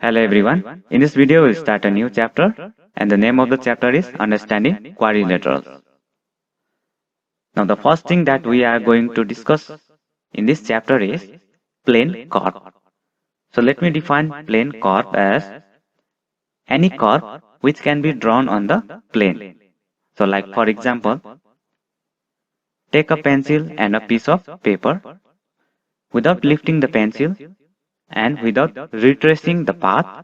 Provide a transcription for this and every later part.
Hello everyone. In this video, we'll start a new chapter, and the name of the chapter is Understanding Quadrilaterals. Now, the first thing that we are going to discuss in this chapter is plane curve. So, let me define plane curve as any curve which can be drawn on the plane. So, like for example, take a pencil and a piece of paper. Without lifting the pencil and without retracing the path,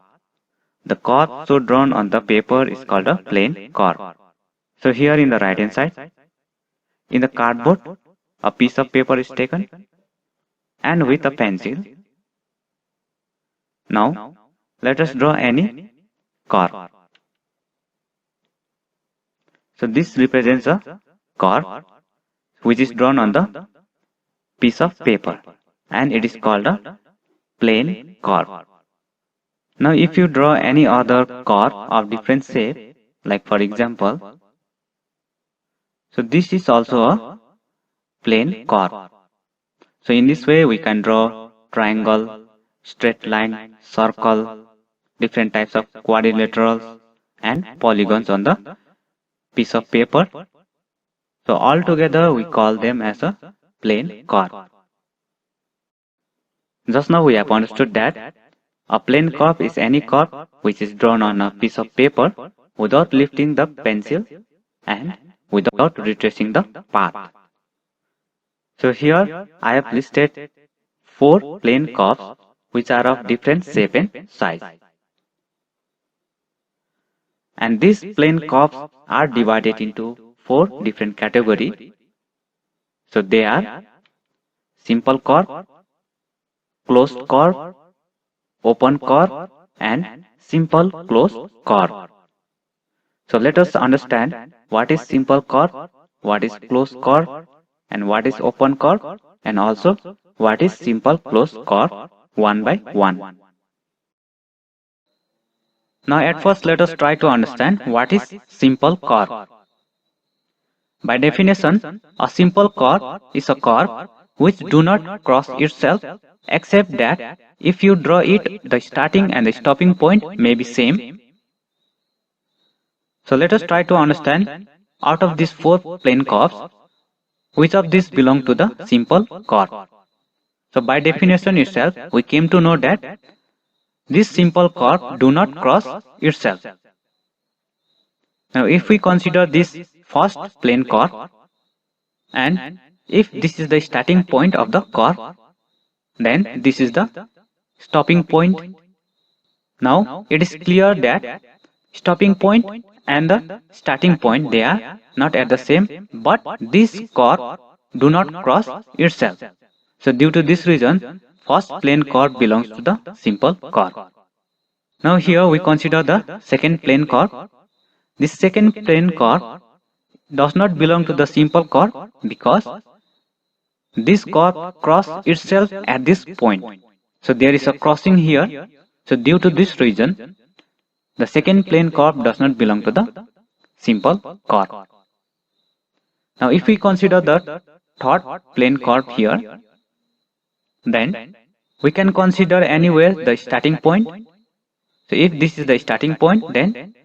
the curve so drawn on the paper is called a plane curve. So here in the right hand side, in the cardboard, a piece of paper is taken and with a pencil. Now let us draw any curve. So this represents a curve which is drawn on the piece of paper and it is called a plane curve. Now if you draw any other curve of different shape, like for example, so this is also a plane curve. So in this way we can draw triangle, straight line, circle, different types of quadrilaterals and polygons on the piece of paper. So all together we call them as a plane curve. Just now we have understood that a plane curve is any curve which is drawn on a piece of paper without lifting the pencil and without retracing the path. So here I have listed 4 plane curves which are of different shape and size. And these plane curves are divided into 4 different categories. So they are simple curve, closed curve, open curve and simple closed curve. So let us understand what is simple curve, what is closed curve and what is open curve and also what is simple closed curve one by one. Now at first let us try to understand what is simple curve. By definition, a simple curve is a curve which do not cross itself except that if you draw it, the starting and the stopping point may be same. So let us try to understand out of these 4 plane curves, which of these belong to the simple curve. So by definition itself, we came to know that this simple curve do not cross itself. Now if we consider this first plane curve and if this is the starting point of the curve, then this is the stopping point. Now it is clear that stopping point and the starting point they are not at the same, but this curve do not cross itself. So due to this reason, first plane curve belongs to the simple curve. Now here we consider the second plane curve. This second plane curve does not belong to the simple curve because this curve cross itself at this point. So there is a crossing here. So due to this reason, the second plane curve does not belong to the simple curve. Now if we consider the third plane curve here, then we can consider anywhere the starting point. So if this is the starting point, then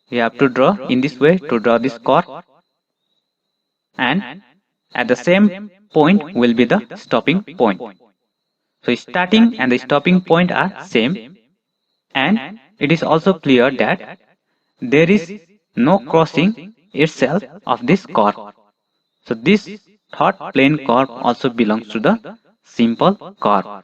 we have to draw in this way to draw this curve, and at the same point will be the stopping point. So starting and the stopping point are same, and it is also clear that there is no crossing itself of this curve. So this third plane curve also belongs to the simple curve.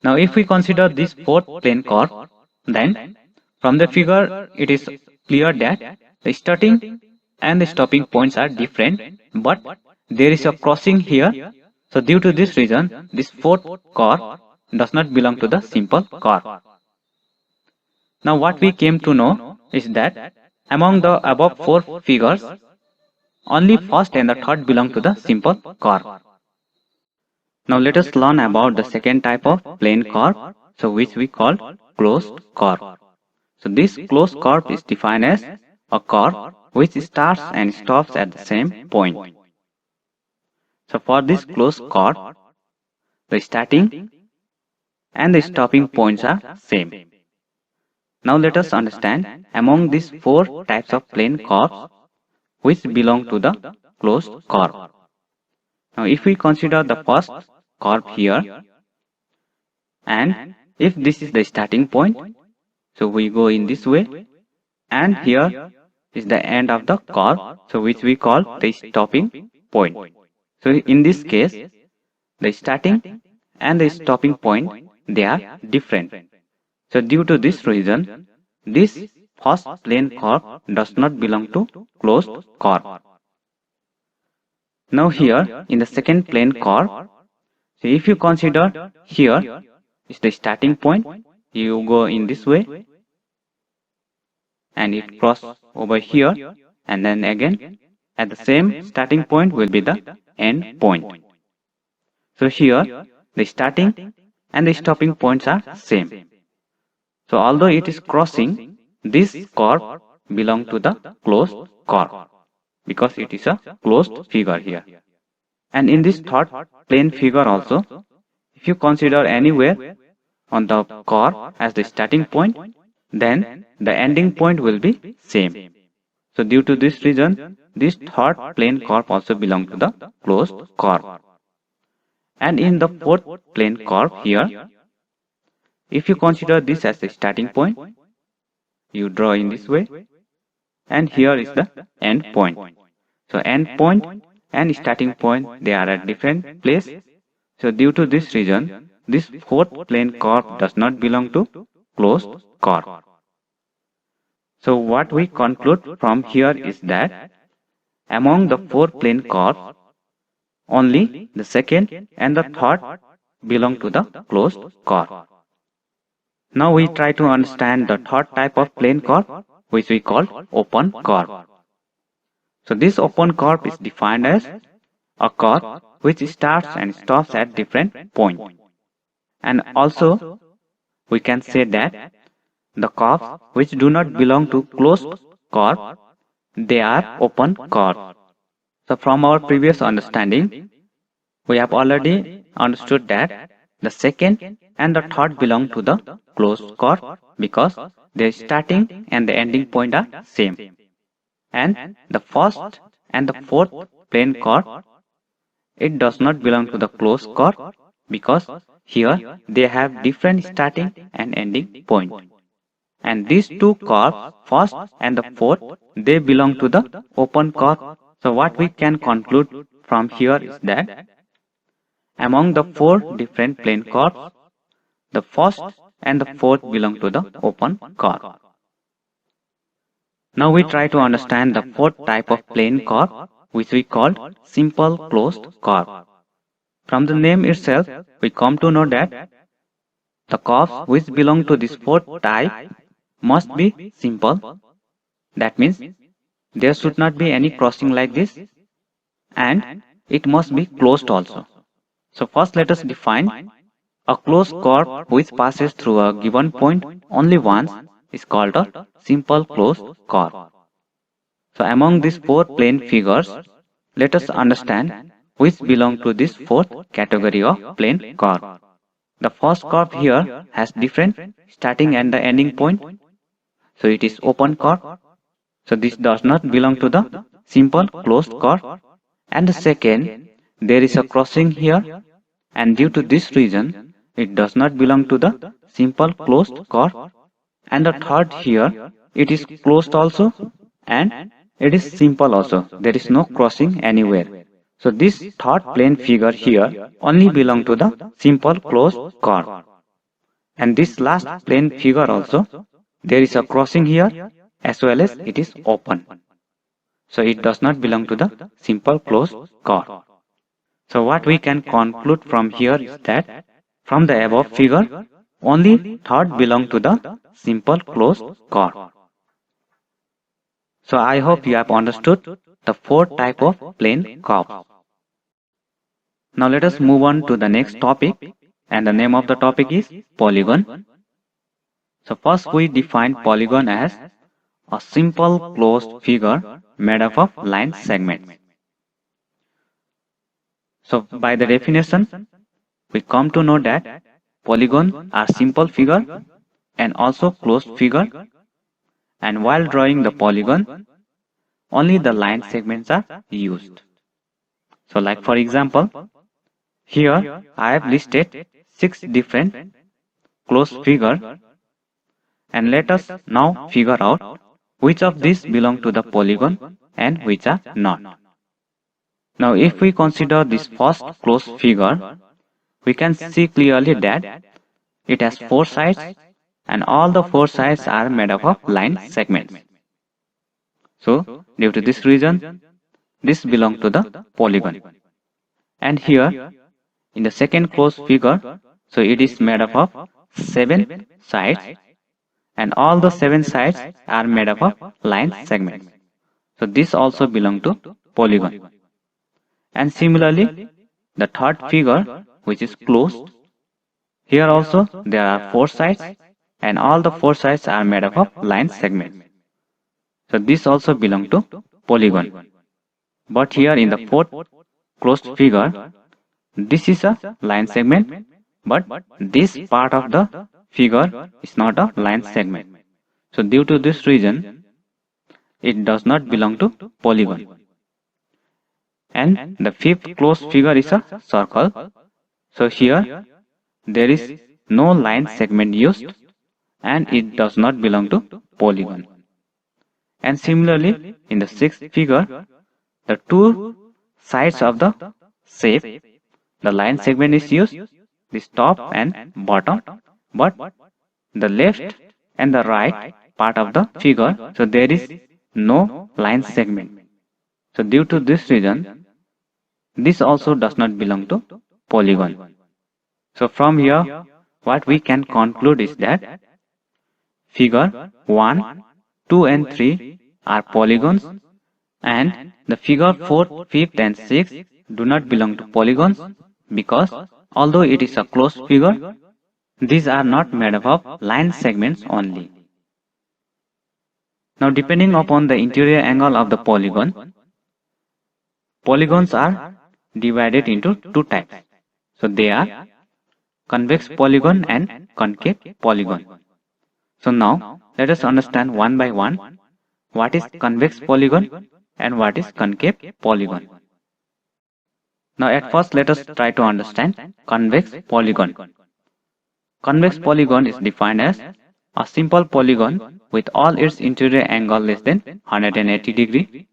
Now if we consider this fourth plane curve, then from the figure it is clear that the starting and the stopping points are different, but there is a crossing here. So due to this reason, this fourth curve does not belong to the simple curve. Now what we came to know is that among the above 4 figures, only first and the third belong to the simple curve. Now let us learn about the second type of plane curve, so which we call closed curve. So this closed curve is defined as a curve which starts and stops at the same point. So for this closed curve, the starting and the stopping points are same. Now let us understand among these four types of plane curves which belong to the closed curve. Now if we consider the first curve here, and if this is the starting point, so we go in this way, and here is the end of the curve, so which we call the stopping point. So in this case, the starting and the stopping point, they are different. So due to this reason, this first plane curve does not belong to closed curve. Now here in the second plane curve, so if you consider here is the starting point, you go in this way and it cross over here, and then again at the same starting point will be the end point. So here the starting and the stopping points are same. So although it is crossing, this curve belongs to the closed curve because it is a closed figure here. And in this third plane figure also, if you consider anywhere on the curve as the starting point, then the ending point will be same. So due to this reason, this third plane curve also belongs to the closed curve. And in the fourth plane curve here, if you consider this as the starting point, you draw in this way, and here is the end point. So end point and starting point, they are at different place. So due to this reason, this fourth plane curve does not belong to closed curve. So what we conclude from here is that among the four plane curves, only the second and the third belong to the closed curve. Now we try to understand the third type of plane curve, which we call open curve. So this open curve is defined as a curve which starts and stops at different points. And also we can say that the curves which do not belong to closed curve, they are open curves. So from our previous understanding, we have already understood that the second and the third belong to the closed curve because their starting and the ending point are same. And the first and the fourth plane curve, it does not belong to the closed curve because here they have different starting and ending point. And these two curves, first and the fourth, they belong to the open curve. So what we can conclude from here is that among the four different plane curves, the first and the fourth belong to the open curve. Now we try to understand the fourth type of plane curve, which we call simple closed curve. From the name itself, we come to know that the curves which belong to this fourth type must be simple. That means there should not be any crossing like this, and it must be closed also. So first let us define a closed curve which passes through a given point only once is called a simple closed curve. So among these four plane figures, let us understand which belong to this fourth category of plane curve. The first curve here has different starting and the ending point. So it is open curve. So this does not belong to the simple closed curve. And the second, there is a crossing here, and due to this reason, it does not belong to the simple closed curve. And the third here, it is closed also, and it is simple also. There is no crossing anywhere. So this third plane figure here only belong to the simple closed curve. And this last plane figure also, there is a crossing here as well as it is open. So it does not belong to the simple closed curve. So what we can conclude from here is that from the above figure, only third belong to the simple closed curve. So I hope you have understood the four type of plane curves. Now let us move on to the next topic, and the name of the topic is polygon. So first we define polygon as a simple closed figure made up of line segments. So by the definition, we come to know that polygons are simple figure and also closed figure, and while drawing the polygon, only the line segments are used. So like for example, here I have listed 6 different closed figure, and let us now figure out which of these belong to the polygon and which are not. Now if we consider this first closed figure, we can see clearly that it has 4 sides and all the 4 sides are made up of line segments. So due to this reason, this belongs to the polygon. And here in the second closed figure, so it is made up of 7 sides and all the 7 sides are made up of line segments. So this also belongs to polygon. And similarly, the third figure, which is closed, here also there are 4 sides and all the 4 sides are made up of line segments. So this also belongs to polygon. But here in the fourth closed figure, this is a line segment, but this part of the figure is not a line segment. So due to this reason, it does not belong to polygon. And the fifth closed figure is a circle. So here there is no line segment used and it does not belong to polygon. And similarly, in the sixth figure, the two sides of the shape, the line segment is used, this top and bottom, but the left and the right part of the figure, so there is no line segment. So due to this reason, this also does not belong to polygon. So from here, what we can conclude is that figure 1, 2 and 3 are polygons and the figure 4, 5th and 6th do not belong to polygons because although it is a closed figure, these are not made up of line segments only. Now depending upon the interior angle of the polygon, polygons are divided into two types. So they are convex polygon and concave polygon. So now let us understand one by one what is convex polygon and what is concave polygon. Now at first let us try to understand convex polygon. Convex polygon is defined as a simple polygon with all its interior angle less than 180 degree,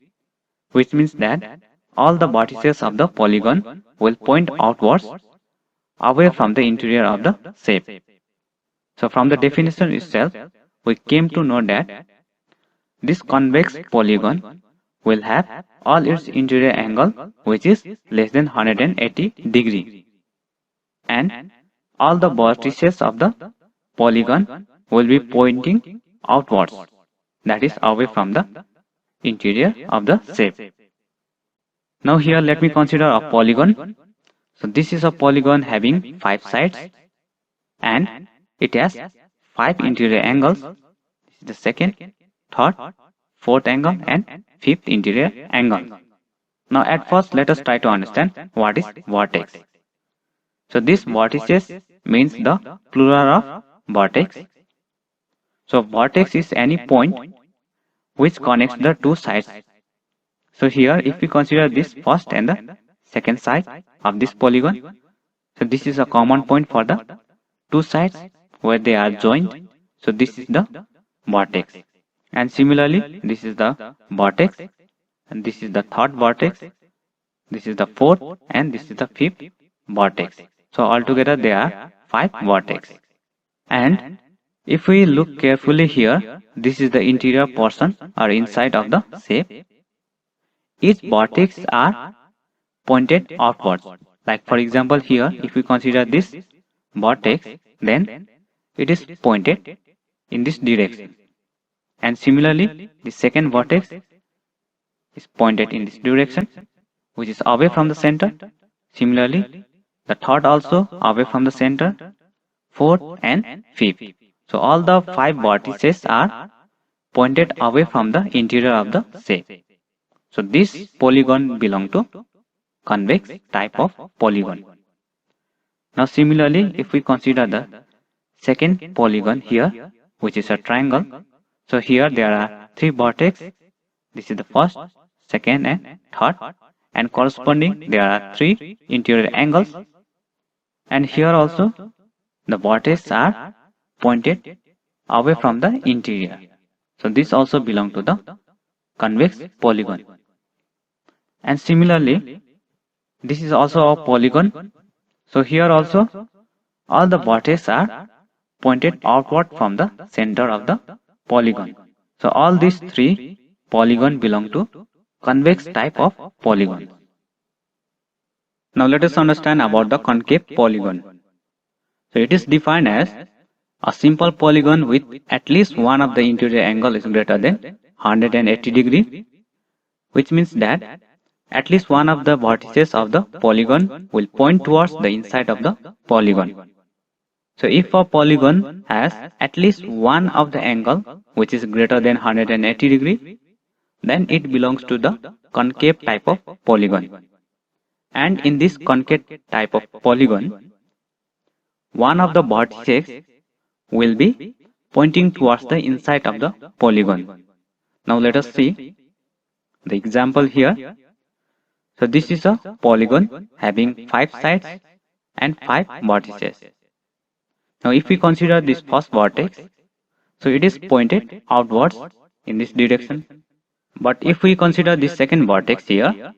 which means that all the vertices of the polygon will point outwards away from the interior of the shape. So from the definition itself, we came to know that this convex polygon will have all its interior angle which is less than 180 degree, and all the vertices of the polygon will be pointing outwards, that is away from the interior of the shape. Now here let me consider a polygon. So this is a polygon having 5 sides and it has 5 interior angles. This is the second, third, fourth angle and fifth interior angle. Now at first let us try to understand what is vertex. So this vertices means the plural of vertex. So vertex is any point which connects the two sides. So here if we consider this first and the second side of this polygon, so this is a common point for the two sides where they are joined. So this is the vertex. And similarly, this is the vertex and this is the third vertex. This is the fourth and this is the fifth vertex. So altogether there are 5 vertex. And if we look carefully here, this is the interior portion or inside of the shape. Each vertex are pointed outwards. Like for example here, if we consider this vertex, then it is pointed in this direction. And similarly, the second vertex is pointed in this direction, which is away from the center. Similarly, the third also away from the center, fourth and fifth. So all the 5 vertices are pointed away from the interior of the shape. So this polygon belongs to convex type of polygon. Now similarly, if we consider the second polygon here, which is a triangle. So here there are three vertex. This is the first, second, and third. And corresponding, there are three interior angles. And here also, the vertices are pointed away from the interior. So this also belongs to the convex polygon. And similarly, this is also a polygon. So here also, all the vertices are pointed outward from the center of the polygon. So all these three polygons belong to convex type of polygon. Now let us understand about the concave polygon. So it is defined as a simple polygon with at least one of the interior angle is greater than 180 degree, which means that at least one of the vertices of the polygon will point towards the inside of the polygon. So if a polygon has at least one of the angle which is greater than 180 degree, then it belongs to the concave type of polygon. And in this concave type of polygon, one of the vertices will be pointing towards the inside of the polygon. Now let us see the example here. So this is a polygon having 5 sides and 5 vertices. Now if we consider this first vertex, so it is pointed outwards in this direction. But if we consider this second vertex here,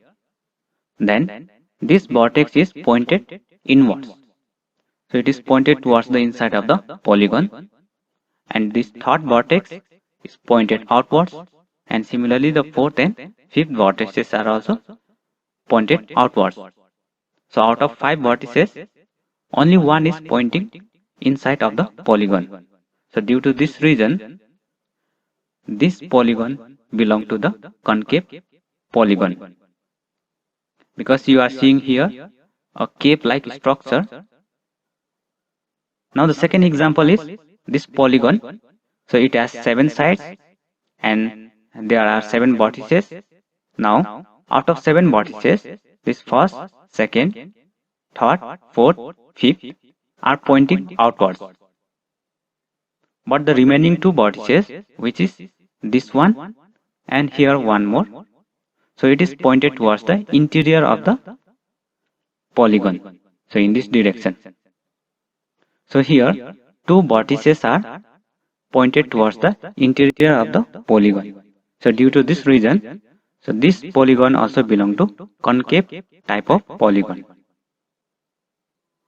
then this vertex is pointed inwards. So it is pointed towards the inside of the polygon. And this third vertex is pointed outwards. And similarly the fourth and fifth vertices are also pointed outwards. So out of 5 vertices, only one is pointing inside of the polygon. So due to this reason, this polygon belongs to the concave polygon. Because you are seeing here a cape-like structure. Now the second example is this polygon. So it has 7 sides and there are 7 vertices. Now out of 7 vertices, this first, second, third, fourth, fifth are pointing outwards. But the remaining 2 vertices, which is this one and here one more, so it is pointed towards the interior of the polygon. So in this direction. So here 2 vertices are pointed towards the interior of the polygon. So due to this reason, so this polygon also belongs to concave type of polygon.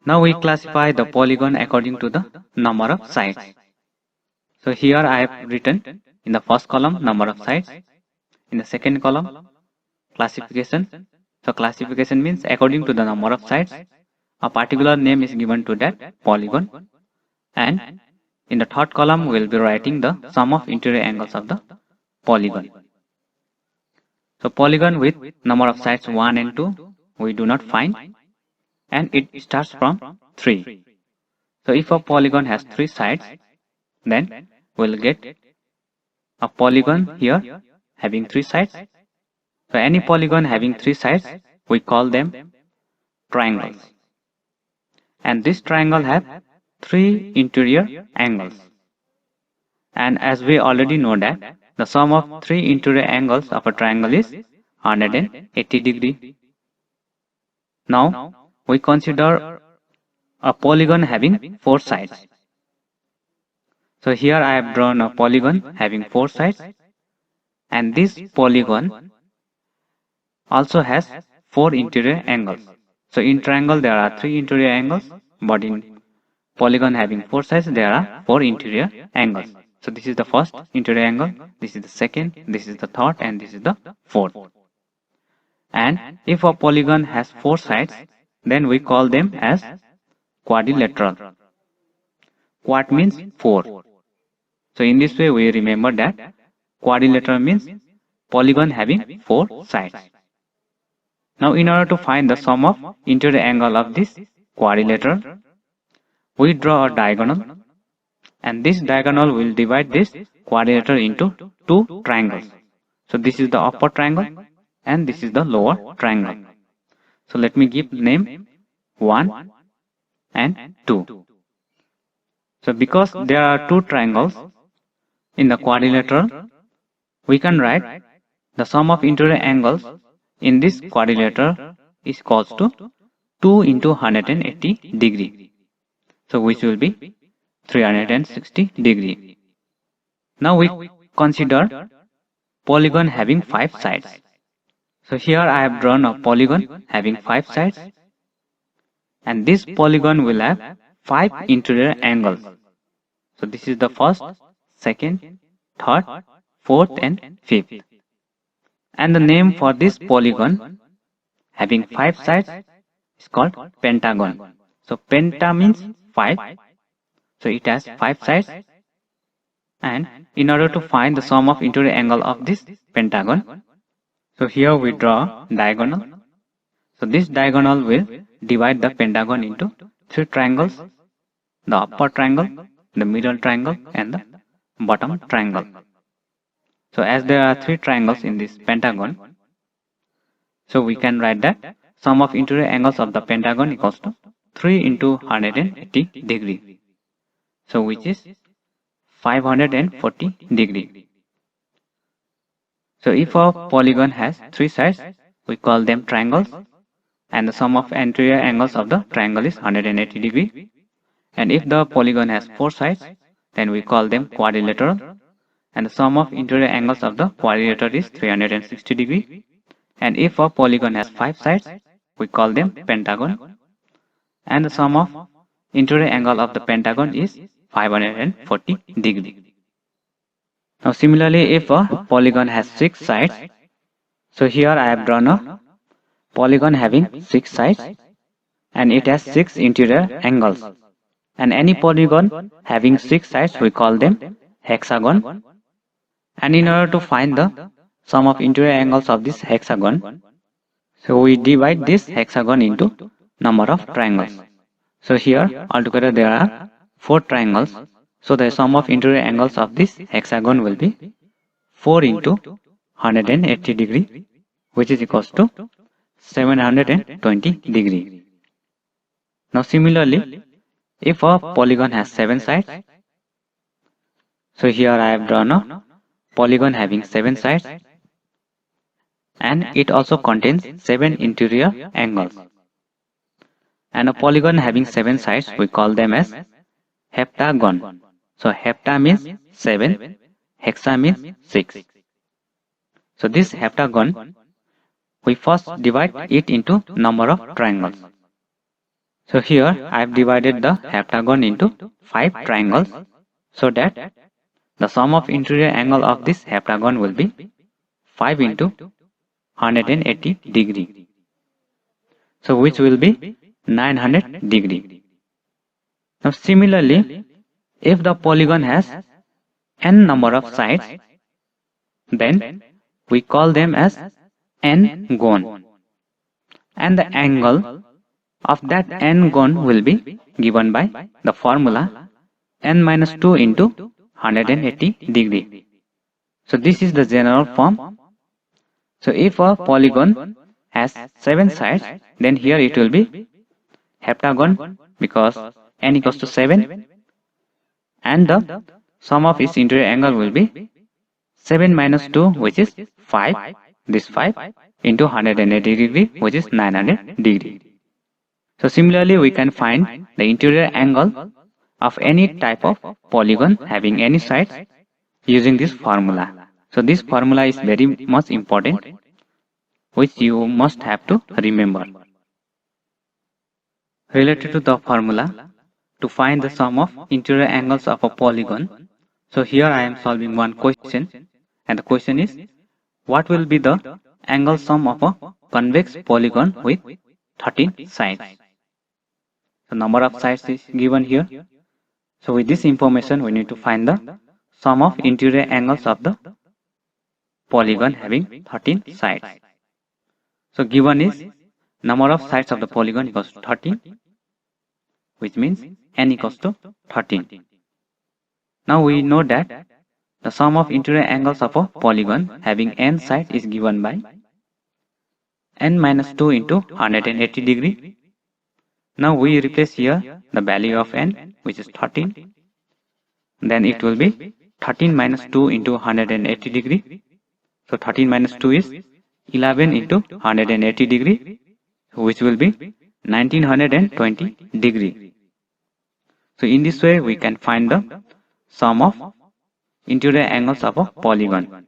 Now we classify the polygon according to the number of sides. So here I have written in the first column number of sides, in the second column classification. So classification means according to the number of sides, a particular name is given to that polygon. And in the third column we will be writing the sum of interior angles of the polygon. So polygon with number of sides 1 and 2 we do not find, and it starts from 3. So if a polygon has 3 sides, then we will get a polygon here having 3 sides. So any polygon having 3 sides, we call them triangles. And this triangle have 3 interior angles. And as we already know that the sum of 3 interior angles of a triangle is 180 degree. Now we consider a polygon having 4 sides. So here I have drawn a polygon having 4 sides, and this polygon also has 4 interior angles. So in triangle there are 3 interior angles, but in polygon having 4 sides there are 4 interior angles. So this is the first interior angle, this is the second, this is the third, and this is the fourth. And if a polygon has 4 sides, then we call them as quadrilateral. Quad means 4. So in this way we remember that quadrilateral means polygon having 4 sides. Now in order to find the sum of interior angle of this quadrilateral, we draw a diagonal, and this diagonal will divide this quadrilateral into 2 triangles. So this is the upper triangle and this is the lower triangle. So let me give name 1 and 2. So because there are two triangles in the quadrilateral, we can write the sum of interior angles in this quadrilateral is equals to 2 into 180 degree. So which will be 360 degree. Now we consider polygon having 5 sides. So here I have drawn a polygon having 5 sides, and this polygon will have 5 interior angles. So this is the first, second, third, fourth and fifth. And the name for this polygon having 5 sides is called pentagon. So penta means 5. So it has 5 sides, and in order to find the sum of interior angle of this pentagon, so here we draw diagonal. So this diagonal will divide the pentagon into 3 triangles: the upper triangle, the middle triangle and the bottom triangle. So as there are 3 triangles in this pentagon, so we can write that sum of interior angles of the pentagon equals to 3 into 180 degree. So which is 540 degree. So if a polygon has 3 sides, we call them triangles, and the sum of interior angles of the triangle is 180 degree. And if the polygon has 4 sides, then we call them quadrilateral, and the sum of interior angles of the quadrilateral is 360 degree. And if a polygon has 5 sides, we call them pentagon, and the sum of interior angle of the pentagon is 540 degree. Now similarly, if a polygon has 6 sides, so here I have drawn a polygon having 6 sides and it has 6 interior angles. And any polygon having 6 sides, we call them hexagon. And in order to find the sum of interior angles of this hexagon, so we divide this hexagon into number of triangles. So here altogether there are 4 triangles. So the sum of interior angles of this hexagon will be 4 into 180 degree, which is equals to 720 degree. Now similarly, if a polygon has 7 sides, so here I have drawn a polygon having 7 sides, and it also contains 7 interior angles. And a polygon having 7 sides, we call them as heptagon. So hepta means 7, hexa means 6. So this heptagon, we first divide it into number of triangles. So here I have divided the heptagon into 5 triangles, so that the sum of interior angle of this heptagon will be 5 into 180 degree. So which will be 900 degree. Now similarly, if the polygon has n number of sides, then we call them as n-gon, and the angle of that n-gon will be given by the formula n minus 2 into 180 degree. So this is the general form. So if a polygon has 7 sides, then here it will be heptagon because n equals to 7, and the sum of its interior angle will be 7 minus 2, which is 5, this 5 into 180 degree, which is 900 degree. So similarly, we can find the interior angle of any type of polygon having any sides using this formula. So this formula is very much important, which you must have to remember. Related to the formula to find the sum of interior angles of a polygon, so here I am solving one question, and the question is, what will be the angle sum of a convex polygon with 13 sides? The number of sides is given here. So with this information, we need to find the sum of interior angles of the polygon having 13 sides. So given is number of sides of the polygon equals to 13, which means n equals to 13. Now we know that the sum of interior angles of a polygon having n sides is given by n minus 2 into 180 degree. Now we replace here the value of n, which is 13, then it will be 13 minus 2 into 180 degree. So 13 minus 2 is 11 into 180 degree, which will be 1920 degree. So in this way we can find the sum of interior angles of a polygon.